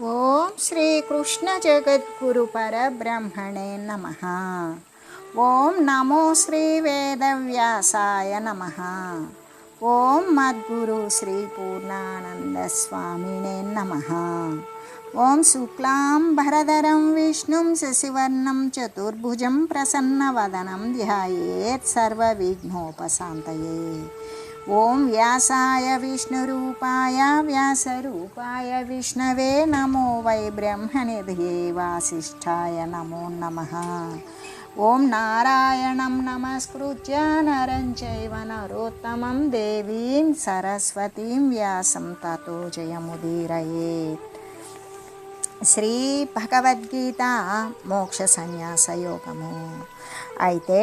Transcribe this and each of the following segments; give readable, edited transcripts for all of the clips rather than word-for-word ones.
ఓం శ్రీ కృష్ణ జగద్గురు పరబ్రహ్మణే నమః. ఓం నమో శ్రీ వేదవ్యాసాయ నమః. ఓం మద్గురు శ్రీ పూర్ణానంద స్వామినే నమః. ఓం శుక్లాం భరధరం విష్ణుం శశివర్ణం చతుర్భుజం ప్రసన్నవదనం ధ్యాయేత్ సర్వవిఘ్నోపశాంతయే. ఓం వ్యాసాయ విష్ణురూపాయ వ్యాసరూపాయ విష్ణవే నమో వై బ్రహ్మనిధయే వాసిష్ఠాయ నమో నమః. ఓం నారాయణం నమస్కృత్య నరం చైవ నరోత్తమం దేవీం సరస్వతీం వ్యాసం తతో జయముదీరయేత్. శ్రీ భగవద్గీత మోక్ష సన్యాస యోగము అయితే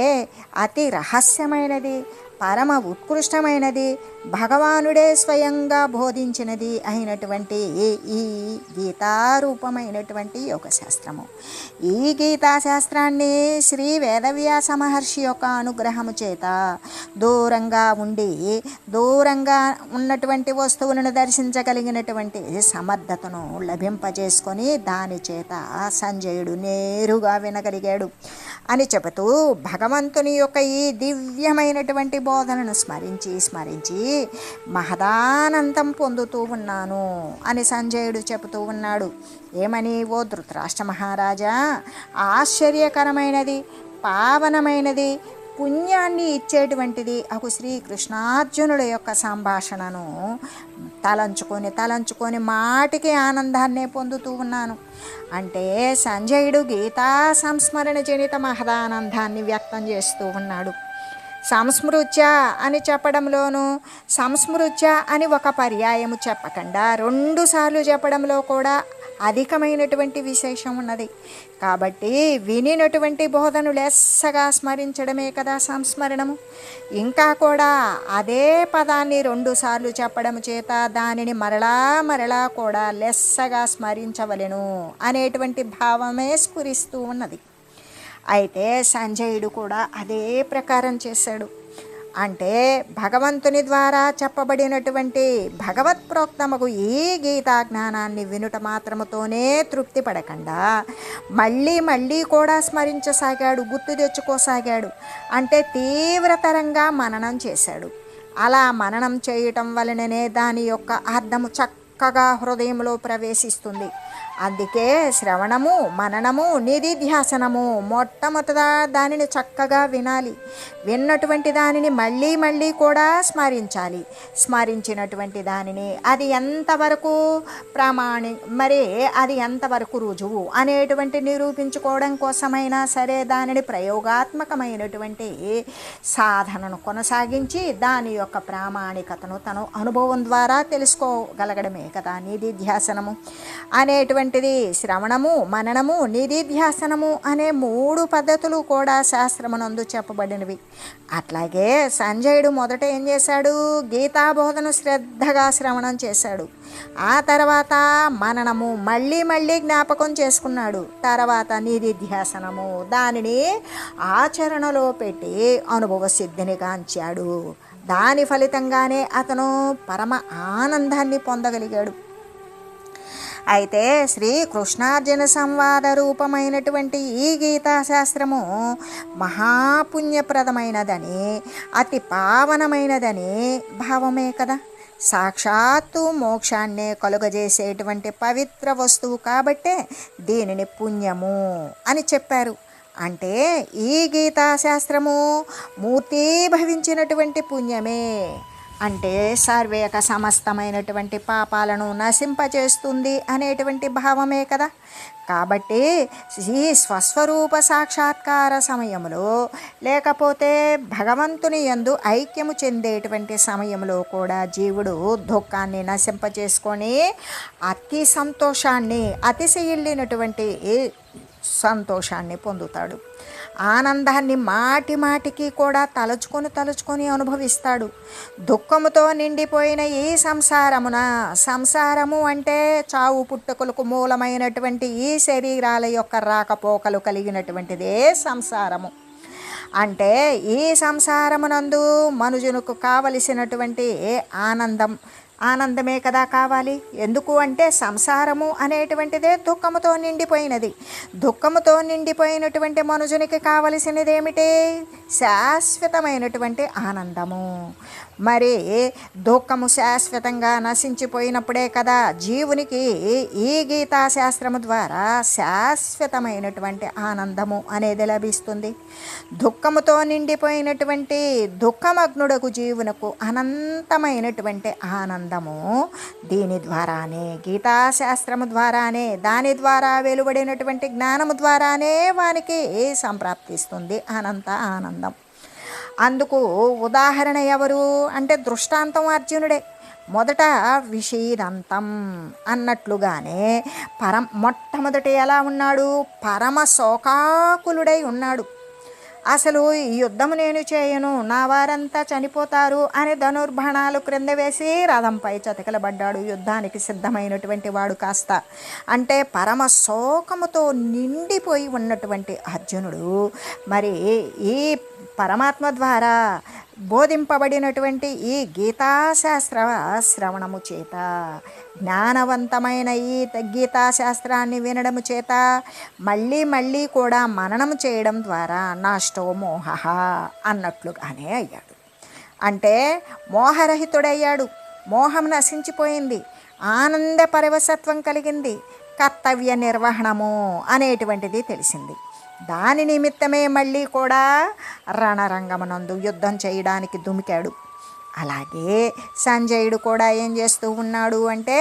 అతి రహస్యమైనది, పరమ ఉత్కృష్టమైనది, భగవానుడే స్వయంగా బోధించినది అయినటువంటి ఈ గీతారూపమైనటువంటి యోగశాస్త్రము. ఈ గీతాశాస్త్రాన్ని శ్రీ వేదవ్యాస మహర్షి యొక్క అనుగ్రహము చేత దూరంగా ఉన్నటువంటి వస్తువులను దర్శించగలిగినటువంటి సమర్థతను లభింపజేసుకొని దాని చేత సంజయుడు నేరుగా వినగలిగాడు అని చెబుతూ భగవంతుని యొక్క ఈ దివ్యమైనటువంటి బోధనను స్మరించి మహదానందం పొందుతూ ఉన్నాను అని సంజయుడు చెబుతూ ఉన్నాడు. ఏమని? ఓ ధృతరాష్ట్ర మహారాజా, ఆశ్చర్యకరమైనది, పావనమైనది, పుణ్యాన్ని ఇచ్చేటువంటిది అకు శ్రీకృష్ణార్జునుల యొక్క సంభాషణను తలంచుకొని మాటికి ఆనందాన్నే పొందుతూ ఉన్నాను అంటే సంజయుడు గీతా సంస్మరణ జనిత మహదానందాన్ని వ్యక్తం చేస్తూ ఉన్నాడు. సంస్మృత్య అని చెప్పడంలోనూ సంస్మృత్య అని ఒక పర్యాయము చెప్పకుండా 2 సార్లు చెప్పడంలో కూడా అధికమైనటువంటి విశేషం ఉన్నది. కాబట్టి వినినటువంటి బోధను లెస్సగా స్మరించడమే కదా సంస్మరణము. ఇంకా కూడా అదే పదాన్ని 2 సార్లు చెప్పడం చేత దానిని మరలా కూడా లెస్సగా స్మరించవలెను అనేటువంటి భావమే స్ఫురిస్తూ ఉన్నది. అయితే సంజయుడు కూడా అదే ప్రకారం చేశాడు. అంటే భగవంతుని ద్వారా చెప్పబడినటువంటి భగవత్ ప్రోక్తముకు ఈ గీతా జ్ఞానాన్ని వినుట మాత్రముతోనే తృప్తి పడకుండా మళ్ళీ కూడా స్మరించసాగాడు, గుర్తు తెచ్చుకోసాగాడు. అంటే తీవ్రతరంగా మననం చేశాడు. అలా మననం చేయటం వలననే దాని యొక్క అర్థము చక్కగా హృదయంలో ప్రవేశిస్తుంది. అందుకే శ్రవణము, మననము, నిధిధ్యాసనము మొట్టమొదట దానిని చక్కగా వినాలి. విన్నటువంటి దానిని మళ్ళీ కూడా స్మరించాలి. స్మరించినటువంటి దానిని అది ఎంతవరకు అది ఎంతవరకు రుజువు అనేటువంటి నిరూపించుకోవడం కోసమైనా సరే దానిని ప్రయోగాత్మకమైనటువంటి సాధనను కొనసాగించి దాని యొక్క ప్రామాణికతను తను అనుభవం ద్వారా తెలుసుకోగలగడమే కదా నిధిధ్యాసనము అనేటువంటి శ్రవణము, మననము, నిధిధ్యాసనము అనే 3 పద్ధతులు కూడా శాస్త్రమునందు చెప్పబడినవి. అట్లాగే సంజయుడు మొదట ఏం చేశాడు? గీతాబోధను శ్రద్ధగా శ్రవణం చేశాడు. ఆ తర్వాత మననము మళ్ళీ జ్ఞాపకం చేసుకున్నాడు. తర్వాత నిధిధ్యాసనము దానిని ఆచరణలో పెట్టి అనుభవ సిద్ధిని గాంచాడు. దాని ఫలితంగానే అతను పరమ ఆనందాన్ని పొందగలిగాడు. అయితే శ్రీ కృష్ణార్జున సంవాద రూపమైనటువంటి ఈ గీతాశాస్త్రము మహాపుణ్యప్రదమైనదని, అతి పావనమైనదని భావమే కదా. సాక్షాత్తు మోక్షాన్నే కలుగజేసేటువంటి పవిత్ర వస్తువు కాబట్టే దీనిని పుణ్యము అని చెప్పారు. అంటే ఈ గీతాశాస్త్రము మూర్తీభవించినటువంటి పుణ్యమే. అంటే సర్వేక సమస్తమైనటువంటి పాపాలను నశింపచేస్తుంది అనేటువంటి భావమే కదా. కాబట్టి ఈ స్వస్వరూప సాక్షాత్కార సమయంలో లేకపోతే భగవంతుని యందు ఐక్యము చెందేటువంటి సమయంలో కూడా జీవుడు దుఃఖాన్ని నశింపచేసుకొని అతి సంతోషాన్ని, అతిశయిల్లినటువంటి సంతోషాన్ని పొందుతాడు. ఆనందాన్ని మాటికి కూడా తలుచుకొని అనుభవిస్తాడు. దుఃఖముతో నిండిపోయిన ఈ సంసారము అంటే చావు పుట్టుకలకు మూలమైనటువంటి ఈ శరీరాల యొక్క రాకపోకలు కలిగినటువంటిదే సంసారము. అంటే ఈ సంసారమునందు మనుజునకు కావలసినటువంటి ఆనందం, ఆనందమే కదా కావాలి. ఎందుకు అంటే సంసారము అనేటువంటిదే దుఃఖముతో నిండిపోయినది. దుఃఖముతో నిండిపోయినటువంటి మనుషునికి కావలసినది ఏమిటి? శాశ్వతమైనటువంటి ఆనందము. మరి దుఃఖము శాశ్వతంగా నశించిపోయినప్పుడే కదా జీవునికి ఈ గీతాశాస్త్రము ద్వారా శాశ్వతమైనటువంటి ఆనందము అనేది లభిస్తుంది. దుఃఖముతో నిండిపోయినటువంటి దుఃఖమగ్నుడకు జీవునకు అనంతమైనటువంటి ఆనందము దీని ద్వారానే, గీతాశాస్త్రము ద్వారానే, దాని ద్వారా వెలువడినటువంటి జ్ఞానము ద్వారానే వానికి సంప్రాప్తిస్తుంది అనంత ఆనందం. అందుకు ఉదాహరణ ఎవరు అంటే దృష్టాంతం అర్జునుడే. మొదట విషీదంతం అన్నట్లుగానే మొట్టమొదట ఎలా ఉన్నాడు? పరమ శోకాకులుడై ఉన్నాడు. అసలు ఈ యుద్ధము నేను చేయను, నా వారంతా చనిపోతారు అని ధనుర్బాణాలు క్రింద వేసి రథంపై చతికిలబడ్డాడు. యుద్ధానికి సిద్ధమైనటువంటి వాడు కాస్త అంటే పరమ శోకముతో నిండిపోయి ఉన్నటువంటి అర్జునుడు మరి ఈ పరమాత్మ ద్వారా బోధింపబడినటువంటి ఈ గీతాశాస్త్ర శ్రవణము చేత, జ్ఞానవంతమైన ఈ గీతాశాస్త్రాన్ని వినడము చేత మళ్ళీ మళ్ళీ కూడా మననము చేయడం ద్వారా నాష్టో మోహ అన్నట్లుగానే అయ్యాడు. అంటే మోహరహితుడయ్యాడు. మోహం నశించిపోయింది. ఆనంద పరవశత్వం కలిగింది. కర్తవ్య నిర్వహణము అనేటువంటిది తెలిసింది. దాని నిమిత్తమే మళ్ళీ కూడా రణరంగమునందు యుద్ధం చేయడానికి దుమికాడు. అలాగే సంజయుడు కూడా ఏం చేస్తూ ఉన్నాడు అంటే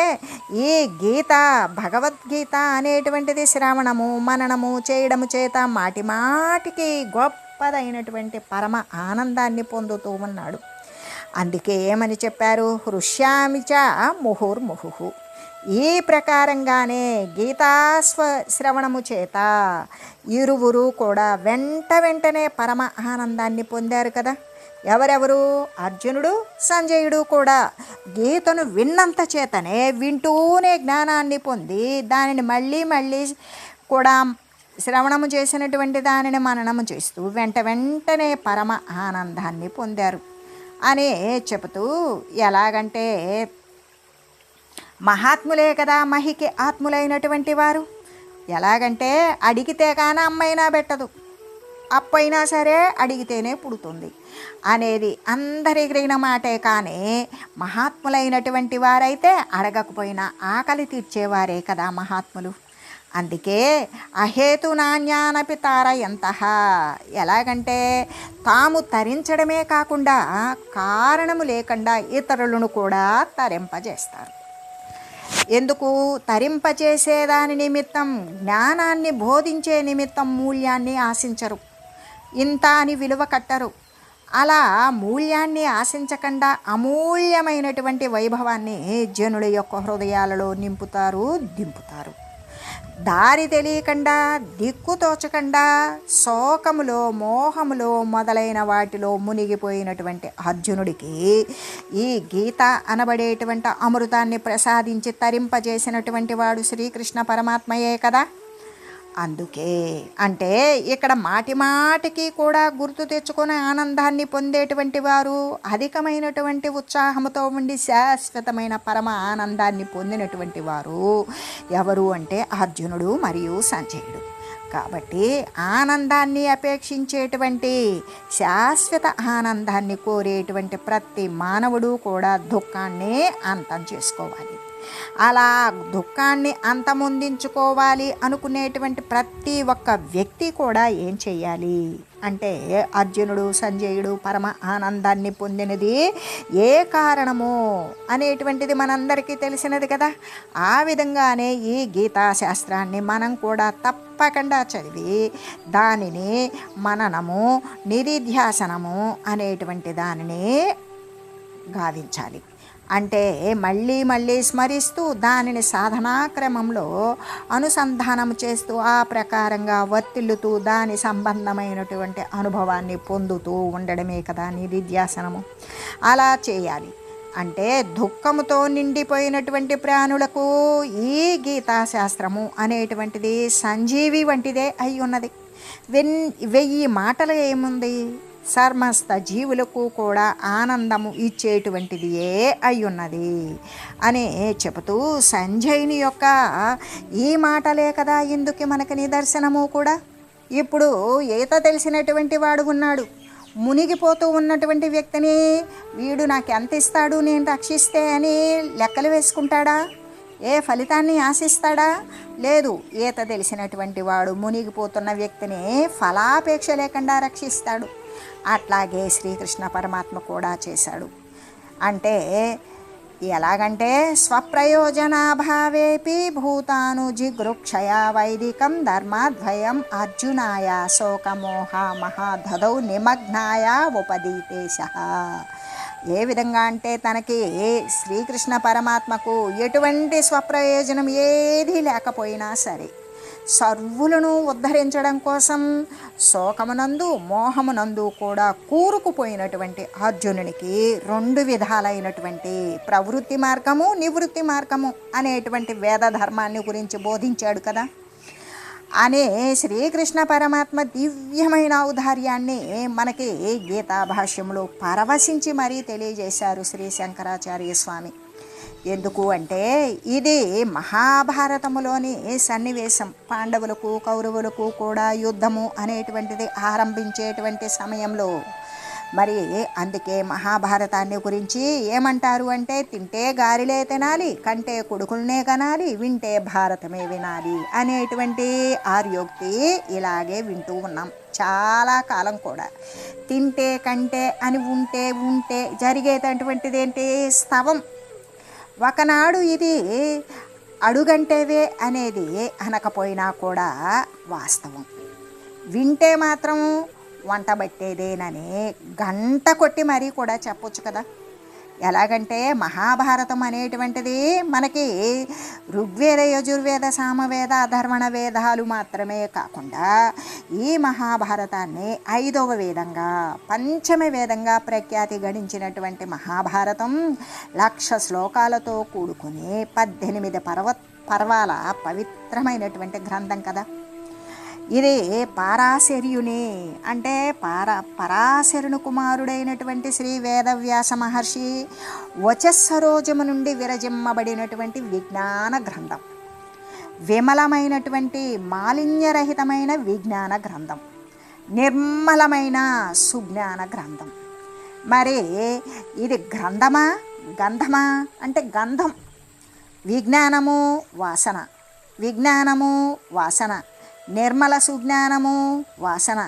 ఈ గీత, భగవద్గీత అనేటువంటిది శ్రవణము మననము చేయడము చేత మాటి మాటికి గొప్పదైనటువంటి పరమ ఆనందాన్ని పొందుతూ ఉన్నాడు. అందుకే ఏమని చెప్పారు? హృష్యామిచ ముహుర్ముహు. ఈ ప్రకారంగానే శ్రవణము చేత ఇరువురు కూడా వెంటనే పరమ ఆనందాన్ని పొందారు కదా. ఎవరెవరు? అర్జునుడు, సంజయుడు కూడా గీతను విన్నంత చేతనే వింటూనే జ్ఞానాన్ని పొంది దానిని మళ్ళీ మళ్ళీ కూడా శ్రవణము చేసినటువంటి దానిని మననము చేస్తూ వెంటనే పరమ ఆనందాన్ని పొందారు అని చెబుతూ, ఎలాగంటే మహాత్ములే కదా మహికి ఆత్ములైనటువంటి వారు. ఎలాగంటే అడిగితే కానీ అమ్మైనా పెట్టదు, అప్పైనా సరే అడిగితేనే పుడుతుంది అనేది అందరిగిన మాటే. కానీ మహాత్ములైనటువంటి వారైతే అడగకపోయినా ఆకలి తీర్చేవారే కదా మహాత్ములు. అందుకే అహేతు నాణ్యానపి తారయంతః. ఎలాగంటే తాము తరించడమే కాకుండా కారణము లేకుండా ఇతరులను కూడా తరింపజేస్తారు. ఎందుకు? తరింపచేసేదాని నిమిత్తం, జ్ఞానాన్ని బోధించే నిమిత్తం మూల్యాన్ని ఆశించరు, ఇంత అని విలువ కట్టరు. అలా మూల్యాన్ని ఆశించకుండా అమూల్యమైనటువంటి వైభవాన్ని జనుల యొక్క హృదయాలలో నింపుతారు, దింపుతారు. దారి తెలియకుండా, దిక్కు తోచకుండా, శోకములో, మోహములో మొదలైన వాటిలో మునిగిపోయినటువంటి అర్జునుడికి ఈ గీత అనబడేటువంటి అమృతాన్ని ప్రసాదించి తరింపజేసినటువంటి వాడు శ్రీకృష్ణ పరమాత్మయే కదా. అందుకే అంటే ఇక్కడ మాటి మాటికి కూడా గుర్తు తెచ్చుకునే ఆనందాన్ని పొందేటువంటి వారు, అధికమైనటువంటి ఉత్సాహంతో ఉండి శాశ్వతమైన పరమ ఆనందాన్ని పొందినటువంటి వారు ఎవరు అంటే అర్జునుడు మరియు సంజయుడు. కాబట్టి ఆనందాన్ని అపేక్షించేటువంటి, శాశ్వత ఆనందాన్ని కోరేటువంటి ప్రతి మానవుడు కూడా దుఃఖాన్ని అంతం చేసుకోవాలి. అలా దుఃఖాన్ని అంతమొందించుకోవాలి అనుకునేటువంటి ప్రతి ఒక్క వ్యక్తి కూడా ఏం చేయాలి అంటే, అర్జునుడు సంజయుడు పరమ ఆనందాన్ని పొందినది ఏ కారణమో అనేటువంటిది మనందరికీ తెలిసినది కదా. ఆ విధంగానే ఈ గీతాశాస్త్రాన్ని మనం కూడా తప్పకుండా చదివి దానిని మననము, నిధిధ్యాసనము అనేటువంటి దానిని గావించాలి. అంటే మళ్ళీ మళ్ళీ స్మరిస్తూ దానిని సాధనాక్రమంలో అనుసంధానం చేస్తూ ఆ ప్రకారంగా వర్తిల్లుతూ దాని సంబంధమైనటువంటి అనుభవాన్ని పొందుతూ ఉండడమే కదా నిధిధ్యాసనము. అలా చేయాలి. అంటే దుఃఖముతో నిండిపోయినటువంటి ప్రాణులకు ఈ గీతాశాస్త్రము అనేటువంటిది సంజీవి వంటిదే అయి ఉన్నది. 1000 మాటలు ఏముంది, సమస్త జీవులకు కూడా ఆనందము ఇచ్చేటువంటిది అయ్యున్నది అని చెబుతూ సంజయుని యొక్క ఈ మాటలే కదా ఇందుకు మనకి నిదర్శనము కూడా. ఇప్పుడు ఈత తెలిసినటువంటి వాడు ఉన్నాడు, మునిగిపోతూ ఉన్నటువంటి వ్యక్తిని వీడు నాకు ఎంత ఇస్తాడు నేను రక్షిస్తే అని లెక్కలు వేసుకుంటాడా? ఏ ఫలితాన్ని ఆశిస్తాడా? లేదు. ఈత తెలిసినటువంటి వాడు మునిగిపోతున్న వ్యక్తిని ఫలాపేక్ష లేకుండా రక్షిస్తాడు. అట్లాగే శ్రీకృష్ణ పరమాత్మ కూడా చేశాడు. అంటే ఎలాగంటే స్వప్రయోజనాభావేపి భూతాను జిగృక్షయ వైదికం ధర్మాద్వయం అర్జునాయ శోకమోహ మహాధదౌ నిమగ్నాయ ఉపదీతేశ. ఏ విధంగా అంటే తనకి శ్రీకృష్ణ పరమాత్మకు ఎటువంటి స్వప్రయోజనం ఏదీ లేకపోయినా సరే సర్వులను ఉద్ధరించడం కోసం శోకమునందు మోహమునందు కూడా కూరుకుపోయినటువంటి అర్జునునికి 2 విధాలైనటువంటి ప్రవృత్తి మార్గము నివృత్తి మార్గము అనేటువంటి వేద ధర్మాన్ని గురించి బోధించాడు కదా. అనే శ్రీకృష్ణ పరమాత్మ దివ్యమైన ఔదార్యాన్ని మనకి గీతా భాష్యంలో పరవశించి మరీ తెలియజేశారు శ్రీ శంకరాచార్య స్వామి. ఎందుకు అంటే ఇది మహాభారతములోని సన్నివేశం. పాండవులకు కౌరవులకు కూడా యుద్ధము అనేటువంటిది ఆరంభించేటువంటి సమయంలో మరి అందుకే మహాభారతాన్ని గురించి ఏమంటారు అంటే తింటే గారిలే తినాలి, కంటే కొడుకులనే కనాలి, వింటే భారతమే వినాలి అనేటువంటి ఆర్యోక్తి ఇలాగే వింటూ ఉన్నాం చాలా కాలం కూడా. తింటే కంటే అని ఉంటే జరిగేటటువంటిది ఏంటి? స్తవం. ఒకనాడు ఇది అడుగంటేవే అనేది అనకపోయినా కూడా వాస్తవం. వింటే మాత్రం వంట పట్టేదేనని గంట కొట్టి మరీ కూడా చెప్పొచ్చు కదా. ఎలాగంటే మహాభారతం అనేటువంటిది మనకి ఋగ్వేద యజుర్వేద సామవేద అధర్వణ వేదాలు మాత్రమే కాకుండా ఈ మహాభారతాన్ని 5వ వేదంగా పంచమ వేదంగా ప్రఖ్యాతి గడించినటువంటి మహాభారతం 1,00,000 శ్లోకాలతో కూడుకుని 18 పర్వాల పవిత్రమైనటువంటి గ్రంథం కదా. ఇది పారాశర్యుని అంటే పరాశరుని కుమారుడైనటువంటి శ్రీ వేదవ్యాస మహర్షి వచస్సరోజము నుండి విరజిమ్మబడినటువంటి విజ్ఞాన గ్రంథం. విమలమైనటువంటి మాలిన్యరహితమైన విజ్ఞాన గ్రంథం, నిర్మలమైన సుజ్ఞాన గ్రంథం. మరి ఇది గ్రంథమా గంధమా అంటే గంధం. విజ్ఞానము వాసన, విజ్ఞానము వాసన, నిర్మల సుజ్ఞానము వాసన.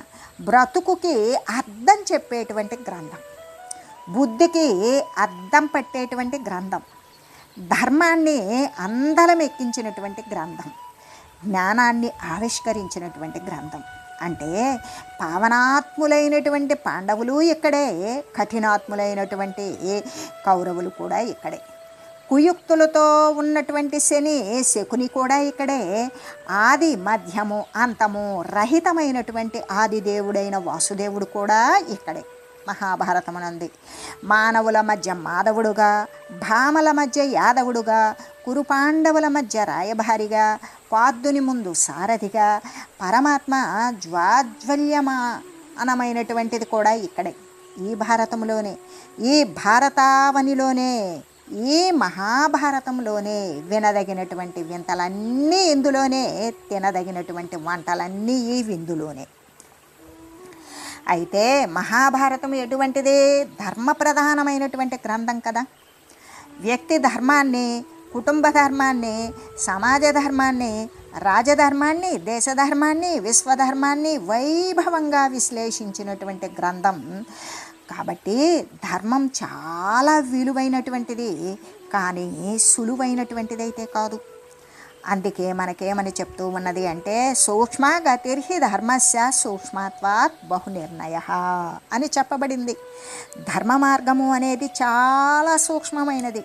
బ్రతుకుకి అర్థం చెప్పేటువంటి గ్రంథం, బుద్ధికి అర్థం పట్టేటువంటి గ్రంథం, ధర్మాన్ని అందలం ఎక్కించినటువంటి గ్రంథం, జ్ఞానాన్ని ఆవిష్కరించినటువంటి గ్రంథం. అంటే పావనాత్ములైనటువంటి పాండవులు ఇక్కడే, కఠినాత్ములైనటువంటి కౌరవులు కూడా ఇక్కడే, కుయుక్తులతో ఉన్నటువంటి శకుని కూడా ఇక్కడే, ఆది మధ్యము అంతము రహితమైనటువంటి ఆదిదేవుడైన వాసుదేవుడు కూడా ఇక్కడే మహాభారతమునంది. మానవుల మధ్య మాధవుడుగా, భామల మధ్య యాదవుడుగా, కురుపాండవుల మధ్య రాయభారిగా, పార్థుని ముందు సారథిగా, పరమాత్మ జ్వాజ్వల్యమానమైనటువంటిది కూడా ఇక్కడే, ఈ భారతంలోనే, ఈ భారతావనిలోనే, ఈ మహాభారతంలోనే వినదగినటువంటి వింతలన్నీ ఇందులోనే, తినదగినటువంటి వంటలన్నీ ఈ విందులోనే. అయితే మహాభారతం ఎటువంటిది? ధర్మప్రధానమైనటువంటి గ్రంథం కదా. వ్యక్తి ధర్మాన్ని, కుటుంబ ధర్మాన్ని, సమాజ ధర్మాన్ని, రాజధర్మాన్ని, దేశధర్మాన్ని, విశ్వధర్మాన్ని వైభవంగా విశ్లేషించినటువంటి గ్రంథం. కాబట్టి ధర్మం చాలా విలువైనటువంటిది, కానీ సులువైనటువంటిది అయితే కాదు. అందుకే మనకేమని చెప్తూ ఉన్నది అంటే సూక్ష్మగతిర్హి ధర్మస్య సూక్ష్మత్వాత్ బహునిర్ణయ అని చెప్పబడింది. ధర్మ మార్గము అనేది చాలా సూక్ష్మమైనది.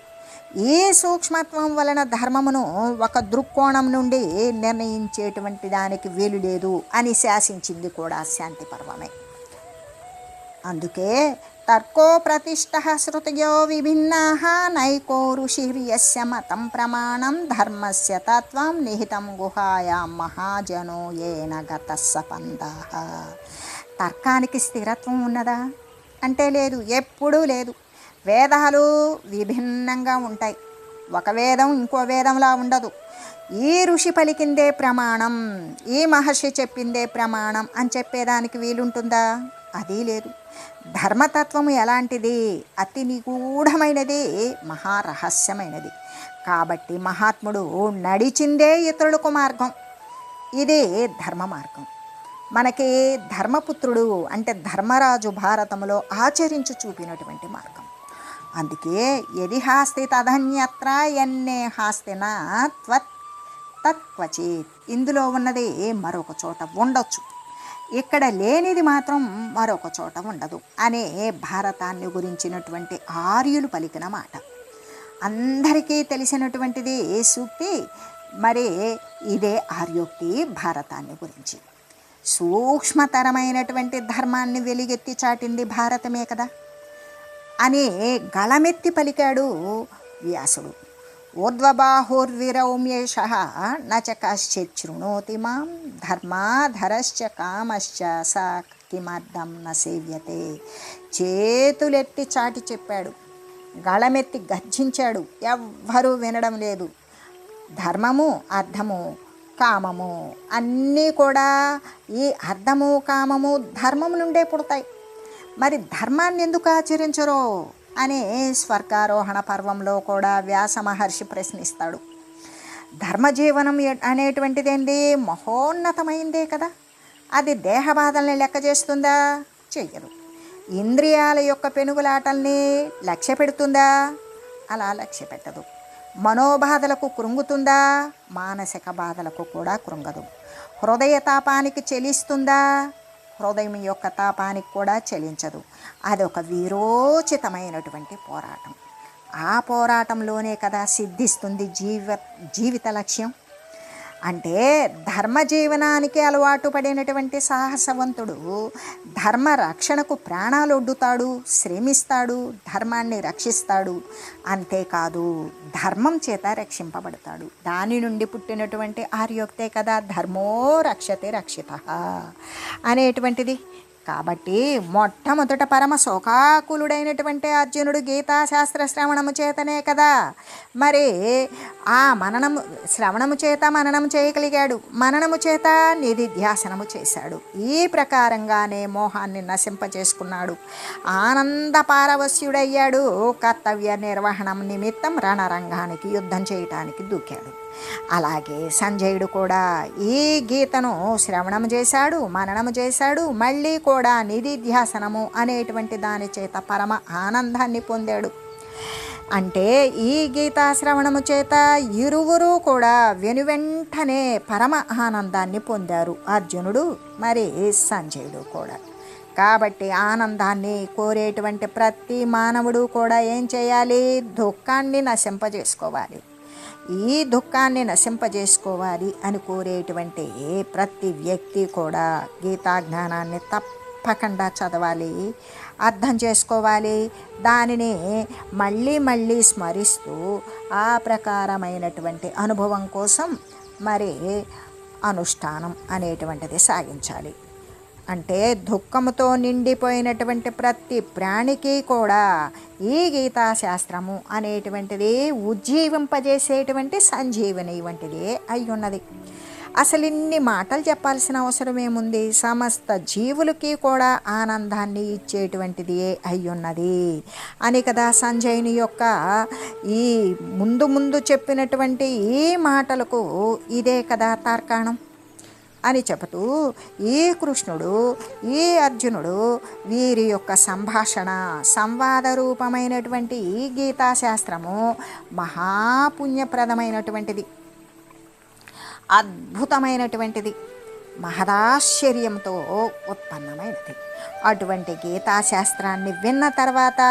ఈ సూక్ష్మత్వం వలన ధర్మమును ఒక దృక్కోణం నుండి నిర్ణయించేటువంటి దానికి వీలు లేదు అని శాసించింది కూడా శాంతి పర్వమే. అందుకే తర్కో ప్రతిష్ఠ శృతయో విభిన్నా నైకో ఋషిర్యస్య మతం ప్రమాణం ధర్మస్య తత్వం నిహితం గుహాయాం మహాజనో ఏన గతస్స పంథః. తర్కానికి స్థిరత్వం ఉన్నదా అంటే లేదు, ఎప్పుడూ లేదు. వేదాలు విభిన్నంగా ఉంటాయి, ఒక వేదం ఇంకో వేదంలా ఉండదు. ఈ ఋషి పలికిందే ప్రమాణం, ఈ మహర్షి చెప్పిందే ప్రమాణం అని చెప్పేదానికి వీలుంటుందా? అది లేదు. ధర్మతత్వము ఎలాంటిది? అతి నిగూఢమైనది, మహారహస్యమైనది. కాబట్టి మహాత్ముడు నడిచిందే ఇతరులకు మార్గం. ఇది ధర్మ మార్గం. మనకి ధర్మపుత్రుడు అంటే ధర్మరాజు భారతంలో ఆచరించి చూపినటువంటి మార్గం. అందుకే యది హాస్తి తదన్యత్ర ఎన్నే హాస్తిన తత్క్వచిత్. ఇందులో ఉన్నది మరొక చోట ఉండొచ్చు, ఇక్కడ లేనిది మాత్రం మరొక చోట ఉండదు అనే భారతాన్ని గురించినటువంటి ఆర్యులు పలికిన మాట. అందరికీ తెలిసినటువంటిది సూక్తి. మరి ఇదే ఆర్యోక్తి భారతాన్ని గురించి. సూక్ష్మతరమైనటువంటి ధర్మాన్ని వెలుగెత్తి చాటింది భారతమే కదా అని గళమెత్తి పలికాడు వ్యాసుడు. ఊర్ధ్వబాహుర్విరౌమ్యేష నచ కశ్చిత్ శృణోతి మాం ధర్మాధరశ్చ కామశ్చ సా కిమర్థం న సేవ్యతే. చేతులెత్తి చాటి చెప్పాడు, గళమెత్తి గర్జించాడు, ఎవ్వరూ వినడం లేదు. ధర్మము అర్థము కామము అన్నీ కూడా ఈ అర్థము కామము ధర్మము నుండే పుడతాయి. మరి ధర్మాన్ని ఎందుకు ఆచరించరో అని స్వర్గారోహణ పర్వంలో కూడా వ్యాస మహర్షి ప్రశ్నిస్తాడు. ధర్మజీవనం అనేటువంటిదేంటి? మహోన్నతమైందే కదా. అది దేహబాధల్ని లెక్క చేస్తుందా? చెయ్యరు. ఇంద్రియాల యొక్క పెనుగులాటల్ని లక్ష్య పెడుతుందా? అలా లక్ష్య పెట్టదు. మనోబాధలకు కృంగుతుందా? మానసిక బాధలకు కూడా కృంగదు. హృదయ తాపానికి చెలిస్తుందా? హృదయం యొక్క తాపానికి కూడా చెలించదు. అదొక వీరోచితమైనటువంటి పోరాటం. ఆ పోరాటంలోనే కదా సిద్ధిస్తుంది జీవిత లక్ష్యం. అంటే ధర్మ జీవనానికి అలవాటు పడినటువంటి సాహసవంతుడు ధర్మ రక్షణకు ప్రాణాలొడ్డుతాడు, శ్రమిస్తాడు, ధర్మాన్ని రక్షిస్తాడు. అంతేకాదు ధర్మం చేత రక్షింపబడతాడు. దాని నుండి పుట్టినటువంటి ఆర్యోక్తే కదా ధర్మో రక్షతే రక్షితః అనేటువంటిది. కాబట్టి మొట్టమొదట పరమ శోకాకులుడైనటువంటి అర్జునుడు గీతాశాస్త్ర శ్రవణము చేతనే కదా మరి ఆ శ్రవణము చేత మననము చేయగలిగాడు, మననము చేత నిధిధ్యాసనము చేశాడు. ఈ ప్రకారంగానే మోహాన్ని నశింపచేసుకున్నాడు. ఆనంద పారవస్యుడయ్యాడు. కర్తవ్య నిర్వహణం నిమిత్తం రణరంగానికి యుద్ధం చేయటానికి దూకాడు. అలాగే సంజయుడు కూడా ఈ గీతను శ్రవణము చేశాడు, మననము చేశాడు, మళ్ళీ కూడా నిధిధ్యాసనము అనేటువంటి దాని చేత పరమ ఆనందాన్ని పొందాడు. అంటే ఈ గీతా శ్రవణము చేత ఇరువురు కూడా వెనువెంటనే పరమ ఆనందాన్ని పొందారు, అర్జునుడు మరి సంజయుడు కూడా. కాబట్టి ఆనందాన్ని కోరేటువంటి ప్రతి మానవుడు కూడా ఏం చేయాలి? దుఃఖాన్ని నశింపజేసుకోవాలి. ఈ దుఃఖాన్ని నశింపజేసుకోవాలి అని కోరేటువంటి ప్రతి వ్యక్తి కూడా గీతా జ్ఞానాన్ని తప్పకుండా చదవాలి, అర్థం చేసుకోవాలి. దానిని మళ్ళీ మళ్ళీ స్మరిస్తూ ఆ ప్రకారమైనటువంటి అనుభవం కోసం మరి అనుష్ఠానం అనేటువంటిది సాగించాలి. అంటే దుఃఖముతో నిండిపోయినటువంటి ప్రతి ప్రాణికి కూడా ఈ గీతాశాస్త్రము అనేటువంటిది ఉజ్జీవింపజేసేటువంటి సంజీవని వంటిదే అయి ఉన్నది. అసలు ఇన్ని మాటలు చెప్పాల్సిన అవసరం ఏముంది? సమస్త జీవులకి కూడా ఆనందాన్ని ఇచ్చేటువంటిది అయి ఉన్నది అని కదా సంజయుని యొక్క ఈ ముందు చెప్పినటువంటి ఈ మాటలకు ఇదే కదా తార్కాణం అని చెబుతూ ఈ కృష్ణుడు ఈ అర్జునుడు వీరి యొక్క సంభాషణ సంవాద రూపమైనటువంటి ఈ గీతాశాస్త్రము మహాపుణ్యప్రదమైనటువంటిది, అద్భుతమైనటువంటిది, మహదాశ్చర్యంతో ఉత్పన్నమైనది. అటువంటి గీతాశాస్త్రాన్ని విన్న తర్వాత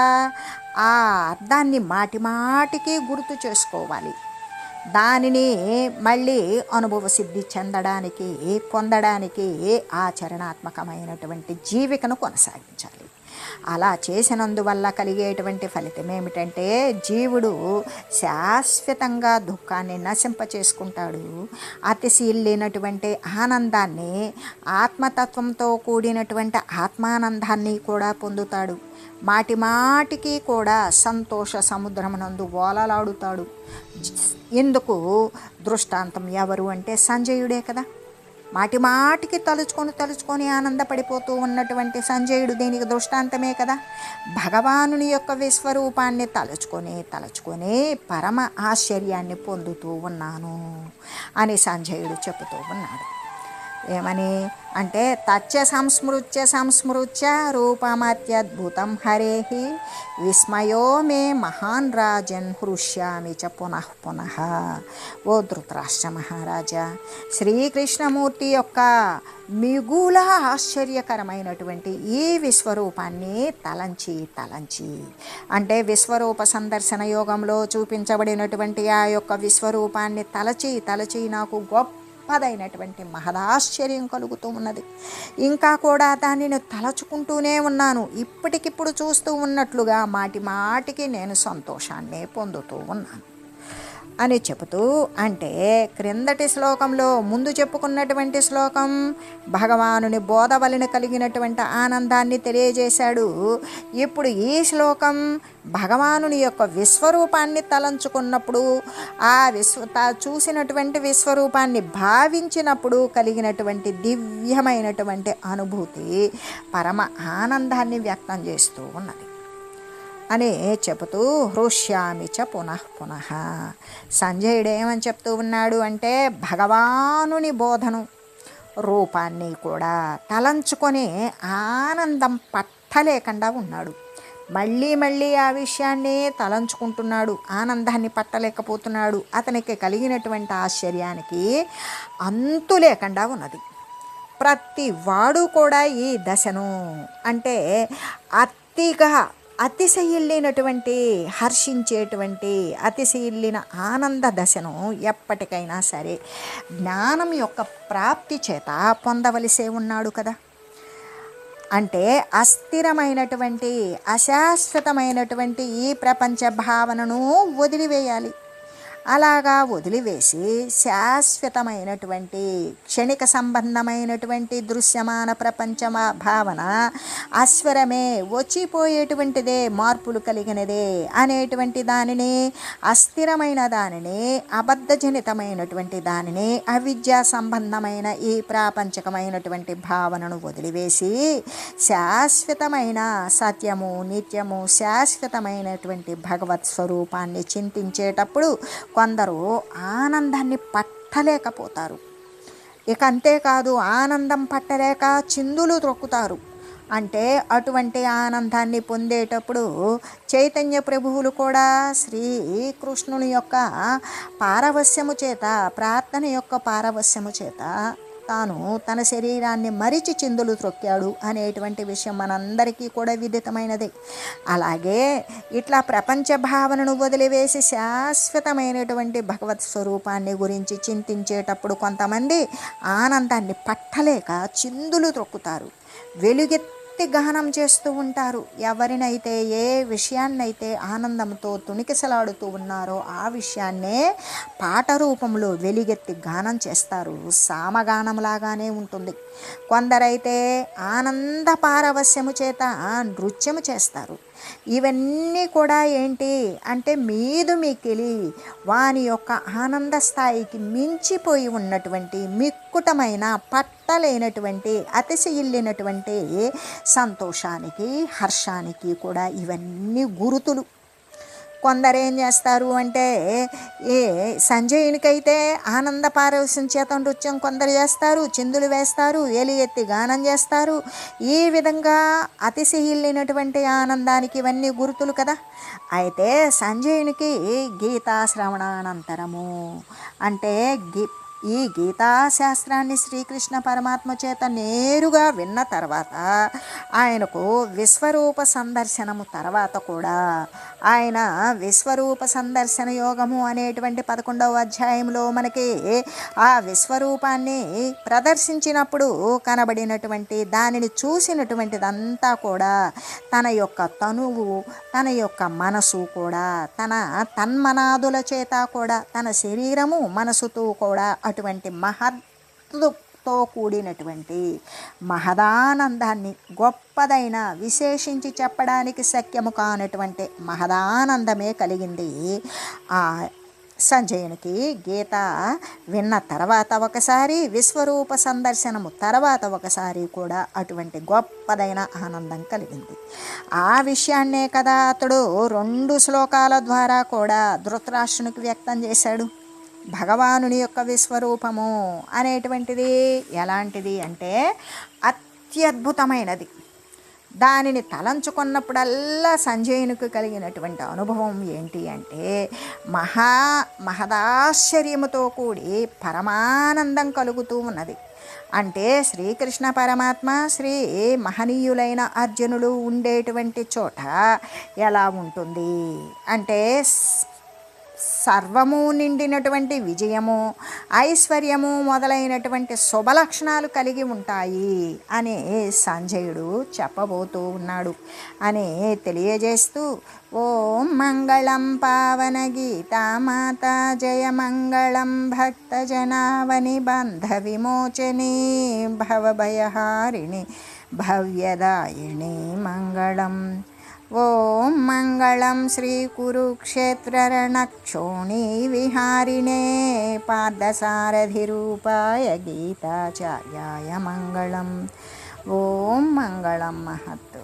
ఆ అర్థాన్ని మాటిమాటికి గుర్తు చేసుకోవాలి. దానిని మళ్ళీ అనుభవ సిద్ధి పొందడానికి ఆచరణాత్మకమైనటువంటి జీవికను కొనసాగించాలి. అలా చేసినందువల్ల కలిగేటువంటి ఫలితం ఏమిటంటే జీవుడు శాశ్వతంగా దుఃఖాన్ని నశింపచేసుకుంటాడు. అతిశీలినటువంటి ఆనందాన్ని, ఆత్మతత్వంతో కూడినటువంటి ఆత్మానందాన్ని కూడా పొందుతాడు. మాటి మాటికి కూడా సంతోష సముద్రమునందు ఓలలాడుతాడు. ఎందుకు దృష్టాంతం ఎవరు అంటే సంజయుడే కదా. మాటి మాటికి తలుచుకొని ఆనందపడిపోతూ ఉన్నటువంటి సంజయుడు దీనికి దృష్టాంతమే కదా. భగవానుని యొక్క విశ్వరూపాన్ని తలుచుకొని పరమ ఆశ్చర్యాన్ని పొందుతూ ఉన్నాను అని సంజయుడు చెబుతూ ఉన్నాడు. ఏమని అంటే తచ్చ సంస్మృత్య రూపమత్యద్భుతం హరేహి విస్మయో మే మహాన్ రాజన్ హృష్యామి చ పునః. ఓ ధృతరాష్ట్ర మహారాజా, శ్రీకృష్ణమూర్తి యొక్క మిగుల ఆశ్చర్యకరమైనటువంటి ఈ విశ్వరూపాన్ని తలంచి అంటే విశ్వరూప సందర్శన యోగంలో చూపించబడినటువంటి ఆ యొక్క విశ్వరూపాన్ని తలచి నాకు గొప్పదైనటువంటి మహదాశ్చర్యం కలుగుతూ ఉన్నది. ఇంకా కూడా దానిని తలచుకుంటూనే ఉన్నాను. ఇప్పటికిప్పుడు చూస్తూ ఉన్నట్లుగా మాటికి నేను సంతోషాన్ని పొందుతూ ఉన్నాను అని చెబుతూ, అంటే క్రిందటి శ్లోకంలో ముందు చెప్పుకున్నటువంటి శ్లోకం భగవానుని బోధ వలన కలిగినటువంటి ఆనందాన్ని తెలియజేశాడు. ఇప్పుడు ఈ శ్లోకం భగవానుని యొక్క విశ్వరూపాన్ని తలంచుకున్నప్పుడు, ఆ చూసినటువంటి విశ్వరూపాన్ని భావించినప్పుడు కలిగినటువంటి దివ్యమైనటువంటి అనుభూతి పరమ ఆనందాన్ని వ్యక్తం చేస్తూ ఉన్నది అని చెబుతూ హృష్యామి చ పునః. సంజయుడు ఏమని చెప్తూ ఉన్నాడు అంటే భగవానుని బోధను రూపాన్ని కూడా తలంచుకొని ఆనందం పట్టలేకుండా ఉన్నాడు. మళ్ళీ ఆ విషయాన్ని తలంచుకుంటున్నాడు, ఆనందాన్ని పట్టలేకపోతున్నాడు. అతనికి కలిగినటువంటి ఆశ్చర్యానికి అంతు లేకుండా ఉన్నది. ప్రతి వాడు కూడా ఈ దశను అంటే అతిశయిల్లినటువంటి హర్షించేటువంటి అతిశయిల్లిన ఆనంద దశను ఎప్పటికైనా సరే జ్ఞానం యొక్క ప్రాప్తి చేత పొందవలసే ఉన్నాడు కదా. అంటే అస్థిరమైనటువంటి అశాశ్వతమైనటువంటి ఈ ప్రపంచ భావనను వదిలివేయాలి. అలాగా వదిలివేసి శాశ్వతమైనటువంటి క్షణిక సంబంధమైనటువంటి దృశ్యమాన ప్రపంచ భావన అస్వరమే, వచ్చిపోయేటువంటిదే, మార్పులు కలిగినదే అనేటువంటి దానిని, అస్థిరమైన దానిని, అబద్ధజనితమైనటువంటి దానిని, అవిద్యా సంబంధమైన ఈ ప్రాపంచకమైనటువంటి భావనను వదిలివేసి శాశ్వతమైన సత్యము, నిత్యము, శాశ్వతమైనటువంటి భగవత్ స్వరూపాన్ని చింతించేటప్పుడు కొందరు ఆనందాన్ని పట్టలేకపోతారు. ఇక అంతేకాదు, ఆనందం పట్టలేక చిందులు త్రొక్కుతారు. అంటే అటువంటి ఆనందాన్ని పొందేటప్పుడు చైతన్య ప్రభువులు కూడా శ్రీకృష్ణుని యొక్క పారవస్యము చేత, ప్రార్థన యొక్క పారవస్యము చేత తాను తన శరీరాన్ని మరిచి చిందులు త్రొక్కాడు అనేటువంటి విషయం మనందరికీ కూడా విదితమైనదే. అలాగే ఇట్లా ప్రపంచ భావనను వదిలివేసి శాశ్వతమైనటువంటి భగవత్ స్వరూపాన్ని గురించి చింతించేటప్పుడు కొంతమంది ఆనందాన్ని పట్టలేక చిందులు త్రొక్కుతారు, వెలుగెత్తి గానం చేస్తూ ఉంటారు. ఎవరినైతే ఏ విషయాన్నైతే ఆనందంతో తుణికిసలాడుతూ ఉన్నారో ఆ విషయాన్నే పాట రూపంలో వెలుగెత్తి గానం చేస్తారు. సామగానంలాగానే ఉంటుంది. కొందరైతే ఆనంద పారవస్యము చేత నృత్యము చేస్తారు. ఇవన్నీ కూడా ఏంటి అంటే మీకెలి వాని యొక్క ఆనంద స్థాయికి మించిపోయి ఉన్నటువంటి మిక్కుటమైన పట్టలేనటువంటి అతిశయిల్లినటువంటి సంతోషానికి, హర్షానికి కూడా ఇవన్నీ గురుతులు. కొందరు ఏం చేస్తారు అంటే ఏ సంజయునికైతే ఆనంద పారవస్యం చేత నృత్యం కొందరు చేస్తారు, చిందులు వేస్తారు, ఏలి ఎత్తి గానం చేస్తారు. ఈ విధంగా అతిశయిల్లినటువంటి ఆనందానికి ఇవన్నీ గుర్తులు కదా. అయితే సంజయునికి గీతా శ్రవణానంతరము అంటే ఈ గీతాశాస్త్రాన్ని శ్రీకృష్ణ పరమాత్మ చేత నేరుగా విన్న తర్వాత ఆయనకు విశ్వరూప సందర్శనము తర్వాత కూడా ఆయన విశ్వరూప సందర్శన యోగము అనేటువంటి 11వ అధ్యాయంలో మనకి ఆ విశ్వరూపాన్ని ప్రదర్శించినప్పుడు కనబడినటువంటి దానిని చూసినటువంటిదంతా కూడా తన యొక్క తనువు, తన యొక్క మనసు కూడా, తన తన్మనాదుల చేత కూడా, తన శరీరము మనసుతో కూడా అటువంటి మహత్తుతో కూడినటువంటి మహదానందాన్ని, గొప్పదైన విశేషించి చెప్పడానికి శక్యము కానటువంటి మహదానందమే కలిగింది ఆ సంజయునికి. గీత విన్న తర్వాత ఒకసారి, విశ్వరూప సందర్శనము తర్వాత ఒకసారి కూడా అటువంటి గొప్పదైన ఆనందం కలిగింది. ఆ విషయాన్నే కదా అతడు 2 శ్లోకాల ద్వారా కూడా ధృతరాష్ట్రునికి వ్యక్తం చేశాడు. భగవానుని యొక్క విశ్వరూపము అనేటువంటిది ఎలాంటిది అంటే అత్యద్భుతమైనది. దానిని తలంచుకున్నప్పుడల్లా సంజయునికి కలిగినటువంటి అనుభవం ఏంటి అంటే మహదాశ్చర్యముతో కూడి పరమానందం కలుగుతూ ఉన్నది. అంటే శ్రీకృష్ణ పరమాత్మ శ్రీ మహనీయులైన అర్జునులు ఉండేటువంటి చోట ఎలా ఉంటుంది అంటే సర్వము నిండినటువంటి విజయము, ఐశ్వర్యము మొదలైనటువంటి శుభలక్షణాలు కలిగి ఉంటాయి అని సంజయుడు చెప్పబోతూ ఉన్నాడు అని తెలియజేస్తూ, ఓం మంగళం పావన గీతామాత, జయ మంగళం భక్తజనావని బంధ విమోచని, భవభయహారిణి భవ్యదాయిని మంగళం. ఓం మంగళం శ్రీ కురుక్షేత్రరణక్షోణీ విహారిణే, పార్థసారథిరూపాయ గీతాచార్యాయ మంగళం. ఓం మంగళం మహత్.